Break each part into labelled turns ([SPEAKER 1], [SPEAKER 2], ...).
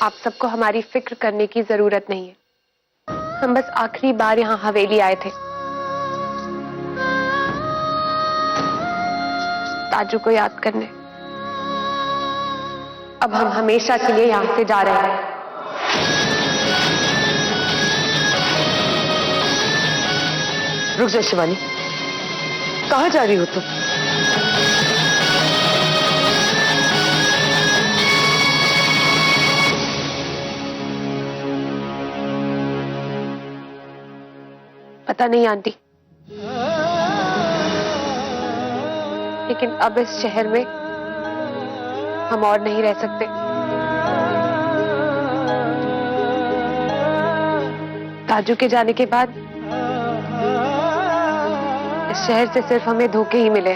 [SPEAKER 1] आप सबको हमारी फिक्र करने की जरूरत नहीं है। हम बस आखिरी बार यहाँ हवेली आए थे, ताजू को याद करने। अब हम हमेशा के लिए यहाँ से जा रहे हैं।
[SPEAKER 2] रुक जा शिवानी, कहाँ जा रही हो तुम?
[SPEAKER 1] पता नहीं आंटी, लेकिन अब इस शहर में हम और नहीं रह सकते। ताजू के जाने के बाद इस शहर से सिर्फ हमें धोखे ही मिले।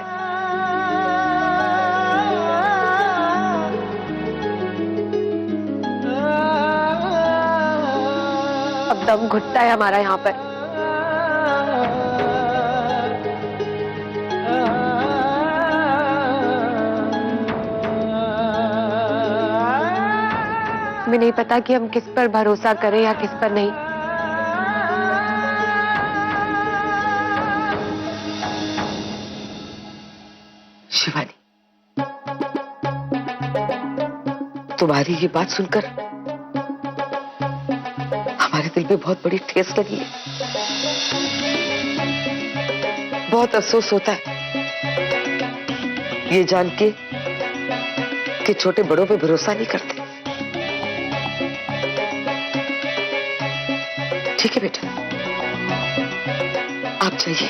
[SPEAKER 1] अब दम घुटता है हमारा यहाँ पर। हमें नहीं पता कि हम किस पर भरोसा करें या किस पर नहीं।
[SPEAKER 2] शिवानी, तुम्हारी ये बात सुनकर हमारे दिल में बहुत बड़ी ठेस लगी है। बहुत अफसोस होता है ये जान के कि छोटे बड़ों पे भरोसा नहीं करते। ठीक है बेटा, आप जाइए।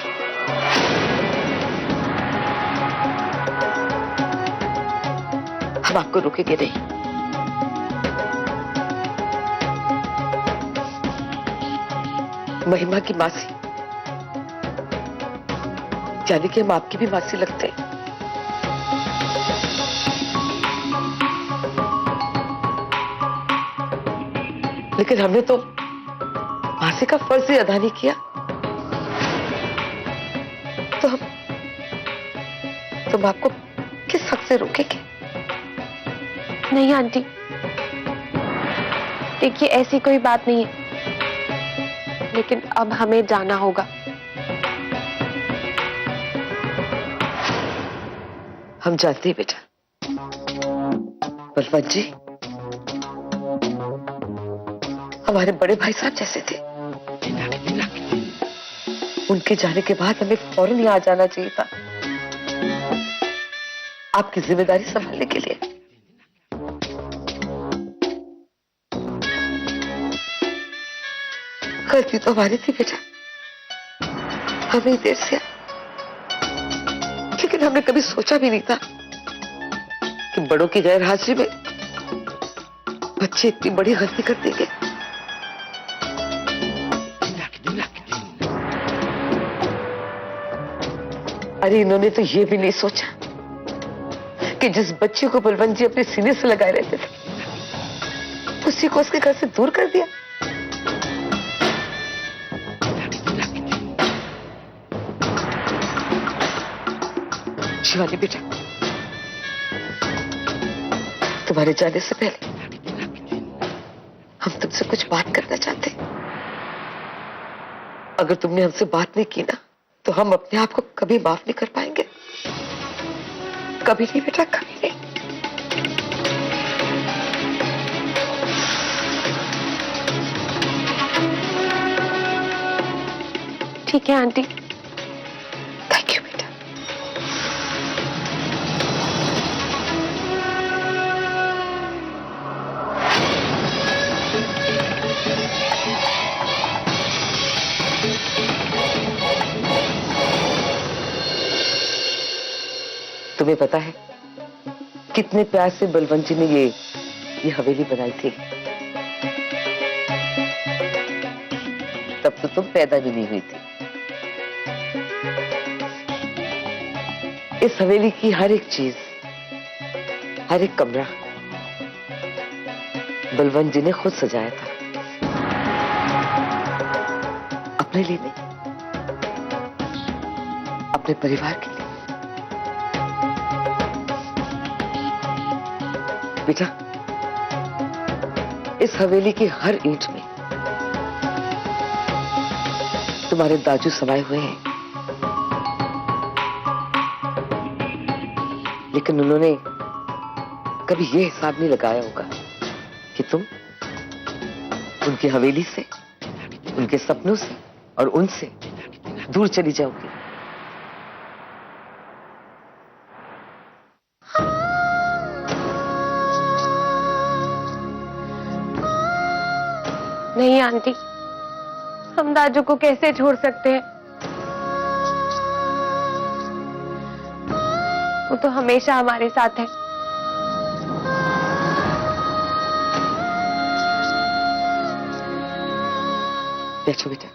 [SPEAKER 2] हम आपको रोकेंगे नहीं। महिमा की मासी, यानी कि हम आपकी भी मासी लगते हैं। लेकिन हमने तो मासी का फर्ज ही अदा नहीं किया, तो तुम आपको किस हक से रोकेंगे?
[SPEAKER 1] नहीं आंटी, देखिए ऐसी कोई बात नहीं है, लेकिन अब हमें जाना होगा।
[SPEAKER 2] हम जानते हैं बेटा, बलवंत जी हमारे बड़े भाई साहब जैसे थे। उनके जाने के बाद हमें फौरन यहाँ आ जाना चाहिए था, आपकी जिम्मेदारी संभालने के लिए। गलती तो हमारी थी बेटा, हमें देर से आए, लेकिन हमने कभी सोचा भी नहीं था कि बड़ों की गैर हाजिरी में बच्चे इतनी बड़ी गलती कर देंगे। अरे इन्होंने तो ये भी नहीं सोचा कि जिस बच्चे को बलवंत जी अपने सीने से लगाए रहते थे, उसी को उसके घर से दूर कर दिया। शिवानी बेटा, तुम्हारे जाने से पहले हम तुमसे कुछ बात करना चाहते हैं। अगर तुमने हमसे बात नहीं की ना, तो हम अपने आप को कभी माफ नहीं कर पाएंगे। कभी नहीं बेटा, कभी नहीं।
[SPEAKER 1] ठीक है आंटी।
[SPEAKER 2] थैंक यू बेटा। तुम्हें पता है कितने प्यार से बलवंत जी ने ये हवेली बनाई थी। तब तो तुम पैदा भी नहीं हुई थी। इस हवेली की हर एक चीज, हर एक कमरा बलवंत जी ने खुद सजाया था, अपने लिए नहीं, अपने परिवार के लिए। बेटा, इस हवेली की हर ईंट में तुम्हारे दाजू समाये हुए हैं, लेकिन उन्होंने कभी ये हिसाब नहीं लगाया होगा कि तुम उनकी हवेली से, उनके सपनों से और उनसे दूर चली जाओगी।
[SPEAKER 1] नहीं आंटी, हम दाजू को कैसे छोड़ सकते हैं? वो तो हमेशा हमारे साथ है।
[SPEAKER 2] बैठो बेटा।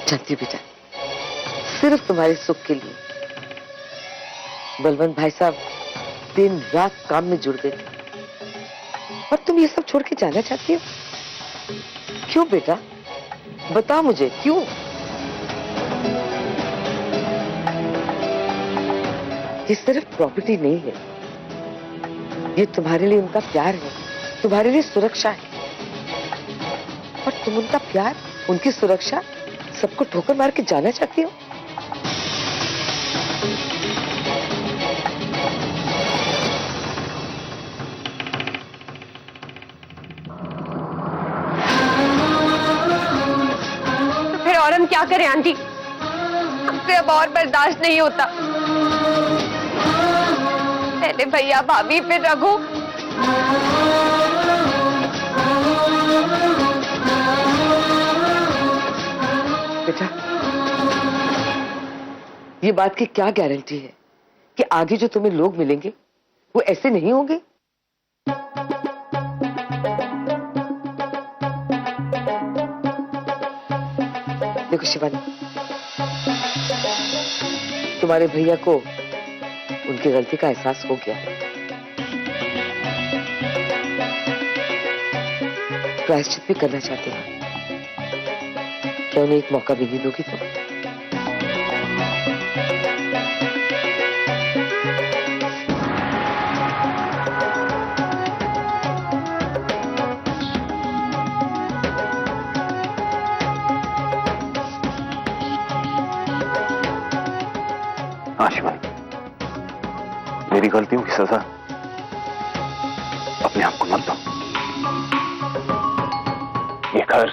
[SPEAKER 2] जानती हूँ बेटा, सिर्फ तुम्हारे सुख के लिए बलवंत भाई साहब दिन रात काम में जुड़ गए थे, और तुम ये सब छोड़ के जाना चाहती हो? क्यों बेटा, बता मुझे क्यों? ये सिर्फ प्रॉपर्टी नहीं है, ये तुम्हारे लिए उनका प्यार है, तुम्हारे लिए सुरक्षा है। और तुम उनका प्यार, उनकी सुरक्षा सबको ठोकर मार के जाना चाहती हो?
[SPEAKER 1] तो फिर और हम क्या करें आंटी? हमसे अब और बर्दाश्त नहीं होता। पहले भैया भाभी, फिर रघु।
[SPEAKER 2] बेटा, ये बात की क्या गारंटी है कि आगे जो तुम्हें लोग मिलेंगे वो ऐसे नहीं होंगे? देखो शिवानी, तुम्हारे भैया को उनकी गलती का एहसास हो गया है। प्रायश्चित भी करना चाहते हैं, क्या उन्हें एक मौका भी नहीं दोगी तुम?
[SPEAKER 3] शिवानी, मेरी गलतियों की सजा अपने आप को मत दो। ये घर,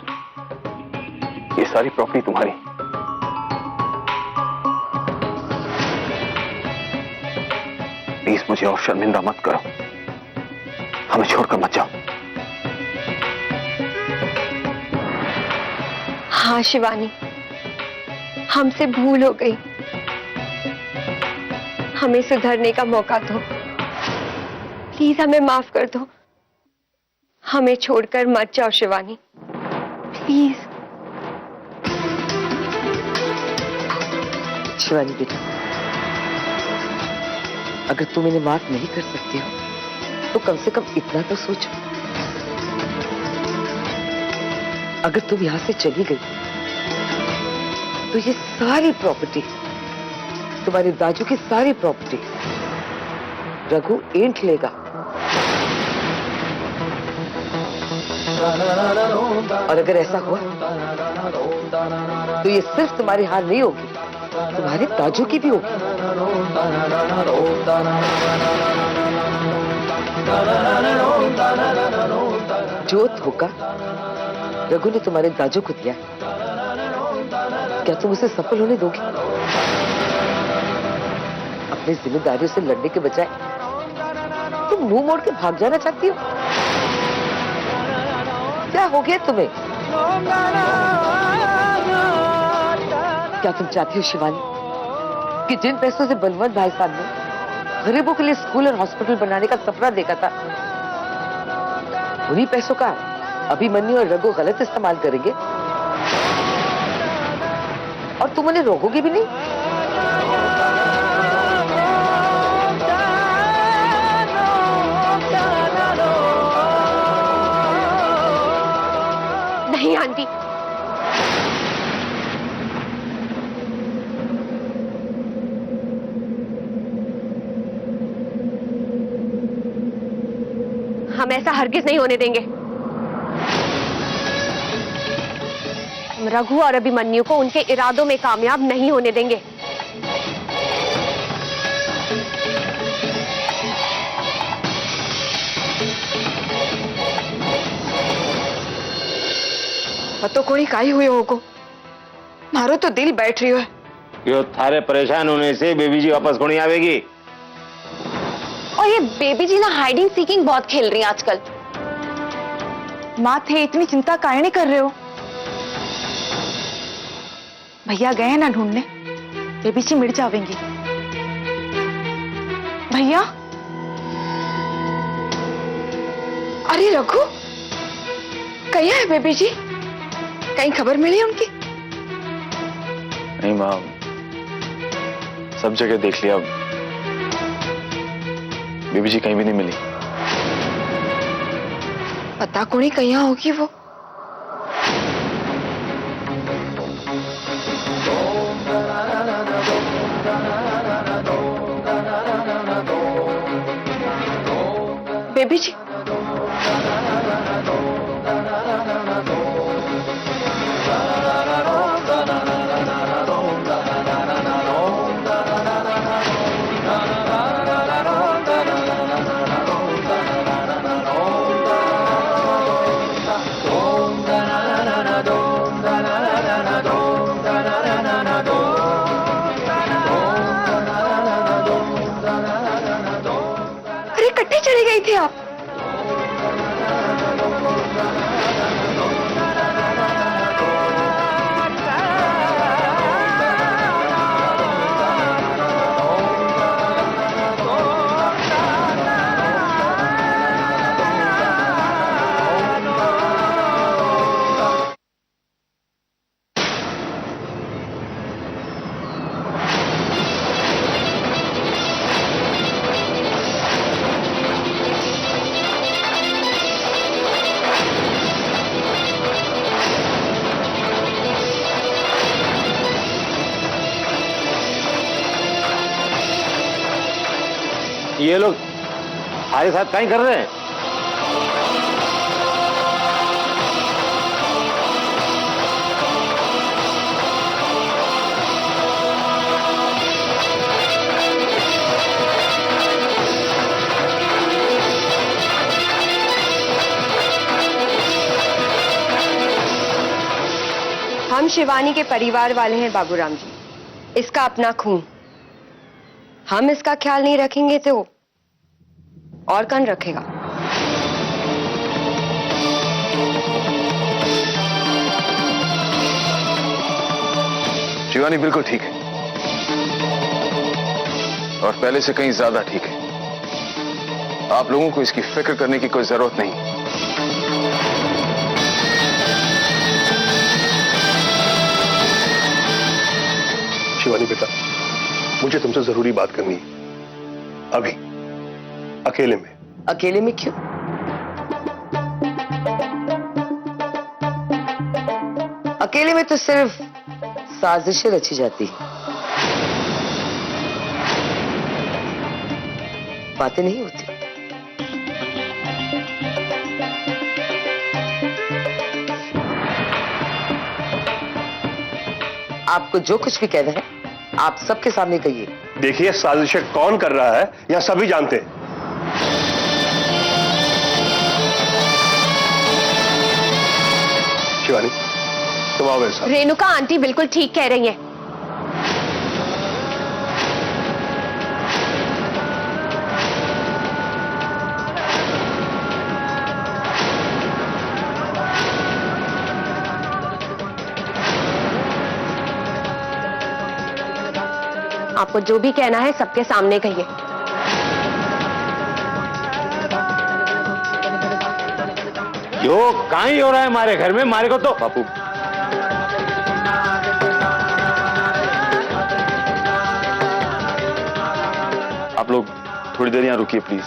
[SPEAKER 3] ये सारी प्रॉपर्टी तुम्हारी। प्लीज मुझे और शर्मिंदा मत करो, हमें छोड़कर मत जाओ।
[SPEAKER 1] हाँ शिवानी, हमसे भूल हो गई, हमें सुधरने का मौका दो। प्लीज हमें माफ कर दो, हमें छोड़कर मत जाओ शिवानी, प्लीज।
[SPEAKER 2] शिवानी बेटा, अगर तुम इन्हें माफ नहीं कर सकती हो तो कम से कम इतना तो सोचो, अगर तुम यहां से चली गई तो ये सारी प्रॉपर्टी, तुम्हारे दाजू की सारी प्रॉपर्टी रघु ऐंठ लेगा। और अगर ऐसा हुआ तो ये सिर्फ तुम्हारी हार नहीं होगी, तुम्हारे दाजू की भी होगी। जो धोखा रघु ने तुम्हारे दाजू को दिया, क्या तुम उसे सफल होने दोगी? अपनी जिम्मेदारियों से लड़ने के बजाय तुम मुंह मोड़ के भाग जाना चाहती हो? क्या हो गया तुम्हें? क्या तुम चाहती हो शिवानी कि जिन पैसों से बलवंत भाई साहब ने गरीबों के लिए स्कूल और हॉस्पिटल बनाने का सपना देखा था, उन्हीं पैसों का अभिमन्यु और रघु गलत इस्तेमाल करेंगे और तुम उन्हें रोकोगे भी नहीं?
[SPEAKER 1] नहीं आंटी, हम ऐसा हरगिज नहीं होने देंगे। हम रघु और अभिमन्यु को उनके इरादों में कामयाब नहीं होने देंगे।
[SPEAKER 4] तो कोई काई हुई होगो, मारो तो दिल बैठ रही है।
[SPEAKER 5] यो थारे परेशान होने से बेबी जी वापस कोनी आवेगी।
[SPEAKER 6] और ये बेबी जी ना हाइडिंग सीकिंग बहुत खेल रही हैं आजकल।
[SPEAKER 4] माँ थे इतनी चिंता काहे नहीं कर रहे हो? भैया गए ना ढूंढने, बेबी जी मिट जावेंगी। भैया, अरे रघु, कहीं है बेबी जी? कहीं खबर मिली उनकी?
[SPEAKER 7] नहीं माँ, सब जगह देख लिया, बेबी जी कहीं भी नहीं मिली।
[SPEAKER 4] पता कोनी कहीं होगी वो। बेबी जी, अरे कट्टे चढ़े गई थी आप।
[SPEAKER 5] ये लोग हमारे साथ क्या कर रहे हैं?
[SPEAKER 1] हम शिवानी के परिवार वाले हैं बाबूराम जी, इसका अपना खून। हम इसका ख्याल नहीं रखेंगे तो और कौन रखेगा?
[SPEAKER 7] शिवानी बिल्कुल ठीक है, और पहले से कहीं ज्यादा ठीक है। आप लोगों को इसकी फिक्र करने की कोई जरूरत नहीं।
[SPEAKER 8] शिवानी बेटा, मुझे तुमसे जरूरी बात करनी है, अभी अकेले में।
[SPEAKER 2] अकेले में क्यों? अकेले में तो सिर्फ साजिशें रची जाती हैं, बातें नहीं होती। आपको जो कुछ भी कहना है आप सबके सामने कहिए।
[SPEAKER 8] देखिए, साजिशें कौन कर रहा है यह सभी जानते हैं। शिवानी, तुम आओ मेरे साथ।
[SPEAKER 1] रेणुका आंटी बिल्कुल ठीक कह रही हैं। आपको जो भी कहना है सबके सामने कहिए।
[SPEAKER 5] यो कहाँ ही हो रहा है हमारे घर में? हमारे को तो
[SPEAKER 7] बापू, आप लोग थोड़ी देर यहां रुकिए प्लीज।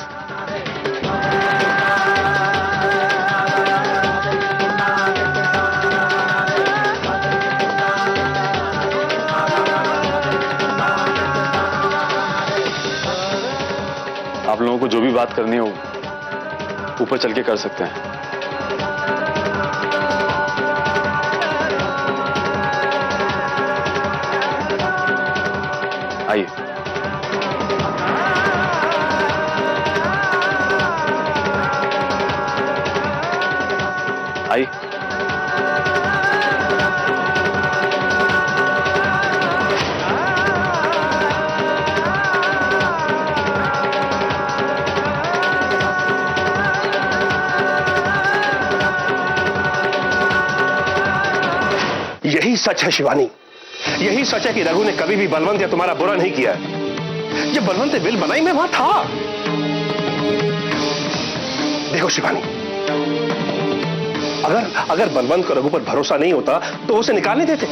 [SPEAKER 7] आप लोगों को जो भी बात करनी हो
[SPEAKER 5] ऊपर चल के कर सकते हैं। आइए। आइए।
[SPEAKER 8] यही सच है शिवानी, यही सच है कि रघु ने कभी भी बलवंत या तुम्हारा बुरा नहीं किया है। जब बलवंत ने बिल बनाई मैं वहां था। देखो शिवानी, अगर बलवंत को रघु पर भरोसा नहीं होता तो उसे निकालने देते।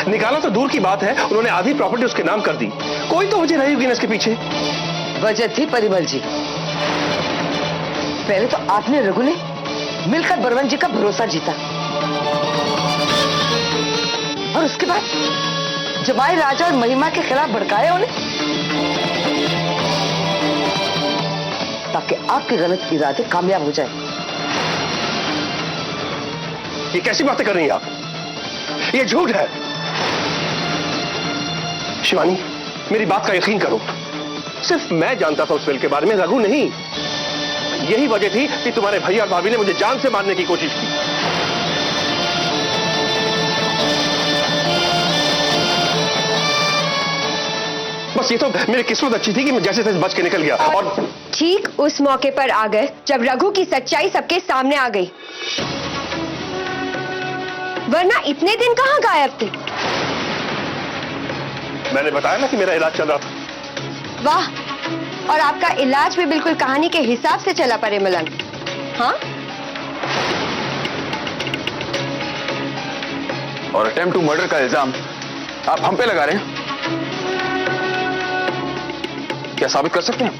[SPEAKER 8] निकाला तो दूर की बात है, उन्होंने आधी प्रॉपर्टी उसके नाम कर दी। कोई तो वजह रही होगी ना इसके पीछे।
[SPEAKER 2] वजह थी परिमल जी। पहले तो आपने रघु ने मिलकर बलवंत जी का भरोसा जीता, और उसके बाद जमाई राजा और महिमा के खिलाफ भड़काया उन्हें, ताकि आपके गलत इरादे कामयाब हो जाए।
[SPEAKER 8] ये कैसी बातें कर रही हैं आप? ये झूठ है। शिवानी, मेरी बात का यकीन करो, सिर्फ मैं जानता था उस बिल के बारे में, रघु नहीं। यही वजह थी कि तुम्हारे भैया और भाभी ने मुझे जान से मारने की कोशिश की। बस ये तो मेरी किस्मत अच्छी थी कि मैं जैसे तैसे बच के निकल गया। और
[SPEAKER 1] ठीक उस मौके पर आ गए जब रघु की सच्चाई सबके सामने आ गई, वरना इतने दिन कहां गायब थे?
[SPEAKER 8] मैंने बताया ना कि मेरा इलाज चल रहा था।
[SPEAKER 1] वाह, और आपका इलाज भी बिल्कुल कहानी के हिसाब से चला परिमलन। हाँ,
[SPEAKER 7] और अटेम्प्ट टू मर्डर का इल्जाम आप हम पे लगा रहे हैं। क्या साबित कर सकते हैं?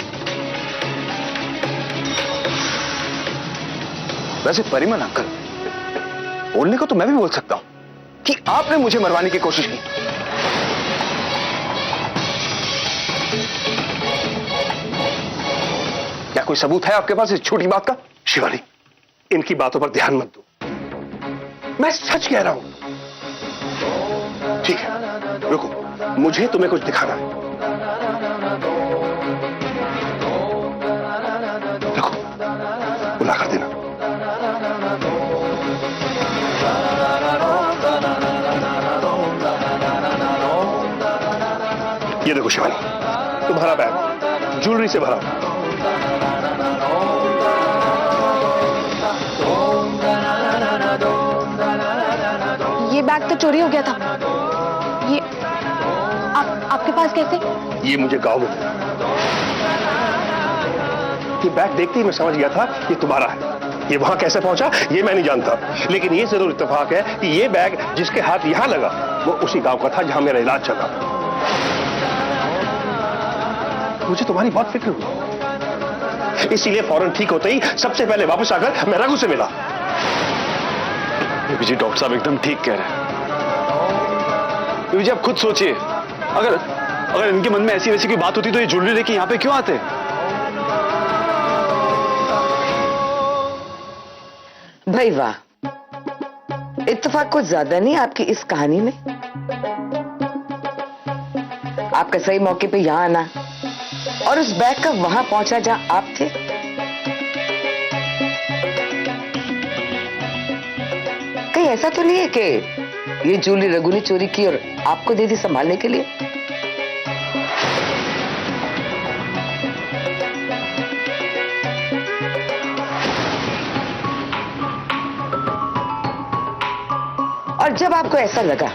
[SPEAKER 7] वैसे परिमल अंकल, बोलने को तो मैं भी बोल सकता हूं कि आपने मुझे मरवाने की कोशिश की। क्या कोई सबूत है आपके पास इस छोटी बात का?
[SPEAKER 8] शिवानी, इनकी बातों पर ध्यान मत दो, मैं सच कह रहा हूं। ठीक है, रुको, मुझे तुम्हें कुछ दिखाना है। रुको, बुला कर देना। ये देखो शिवानी, तुम्हारा बैग ज्वेलरी से भरा हुआ।
[SPEAKER 6] ये बैग तो चोरी हो गया था। ये आपके पास कैसे?
[SPEAKER 8] ये मुझे गांव में मिला। ये बैग देखते ही मैं समझ गया था ये तुम्हारा है। ये वहां कैसे पहुंचा ये मैं नहीं जानता, लेकिन ये जरूर इत्तेफाक है कि ये बैग जिसके हाथ यहां लगा वो उसी गांव का था जहां मेरा इलाज चला। मुझे तुम्हारी बहुत फिक्र हुई, इसीलिए फौरन ठीक होते ही सबसे पहले वापस आकर मैं रघु से मिला।
[SPEAKER 5] जी डॉक्टर साहब एकदम ठीक कह रहे हैं। जी आप खुद सोचिए, अगर इनके मन में ऐसी वैसी कोई बात होती तो ये ज्वेलरी लेके यहां पे क्यों आते?
[SPEAKER 2] भाई वाह, इत्तेफाक कुछ ज्यादा नहीं आपकी इस कहानी में। आपका सही मौके पे यहां आना और उस बैग का वहां पहुंचा जहां आप थे। कहीं ऐसा तो नहीं है कि ये ज्वेलरी रघु ने चोरी की और आपको दे दी संभालने के लिए? और जब आपको ऐसा लगा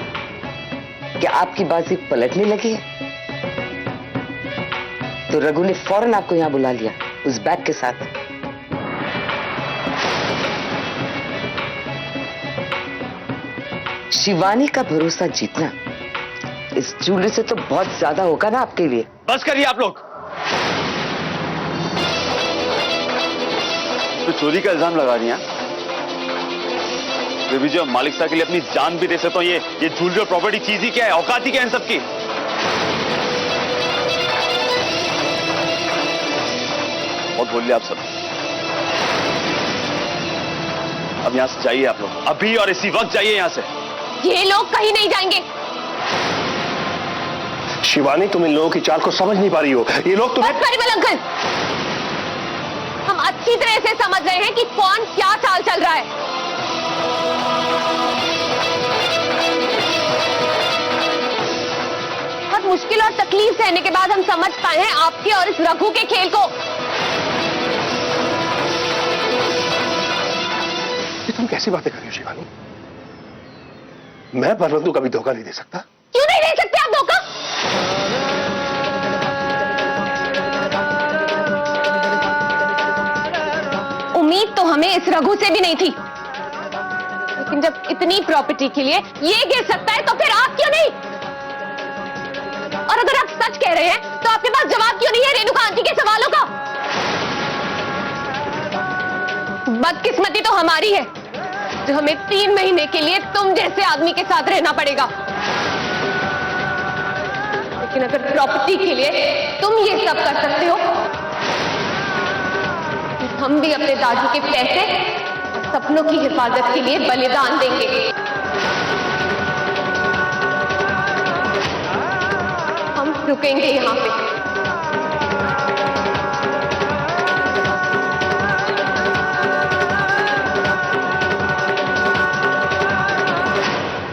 [SPEAKER 2] कि आपकी बाजी पलटने लगी है तो रघु ने फौरन आपको यहां बुला लिया उस बैग के साथ। शिवानी का भरोसा जीतना इस ज्वेलरी से तो बहुत ज्यादा होगा ना आपके लिए।
[SPEAKER 5] बस करिए आप लोग। तो चोरी का इल्जाम लगा दिया। बेबी जी, मालिक साहब के लिए अपनी जान भी दे सकता हूं। ये ज्वेलरी और प्रॉपर्टी चीज ही क्या है, औकात ही क्या है इन सबकी? बहुत बोल लिया आप सब। अब यहाँ से जाइए आप लोग, अभी और इसी वक्त जाइए यहाँ से।
[SPEAKER 1] ये लोग कहीं नहीं जाएंगे।
[SPEAKER 8] शिवानी, तुम इन लोगों की चाल को समझ नहीं पा रही हो। ये लोग तुम्हें...
[SPEAKER 1] बस परिमल अंकल, हम अच्छी तरह से समझ रहे हैं कि कौन क्या चाल चल रहा है। बहुत मुश्किल और तकलीफ सहने के बाद हम समझ पाए हैं आपके और इस रघु के खेल को।
[SPEAKER 8] ये तुम कैसी बातें कर रही हो शिवानी? मैं बलवंत को कभी धोखा नहीं दे सकता।
[SPEAKER 1] क्यों नहीं दे सकते आप धोखा? उम्मीद तो हमें इस रघु से भी नहीं थी, लेकिन जब इतनी प्रॉपर्टी के लिए ये गिर सकता है तो फिर आप क्यों नहीं? और अगर आप सच कह रहे हैं तो आपके पास जवाब क्यों नहीं है रेणुका आंटी के सवालों का? बदकिस्मती तो हमारी है जो हमें 3 महीने के लिए तुम जैसे आदमी के साथ रहना पड़ेगा। लेकिन अगर प्रॉपर्टी के लिए तुम ये सब कर सकते हो, हम भी अपने दादू के पैसे और सपनों की हिफाजत के लिए बलिदान देंगे। हम रुकेंगे यहाँ पे।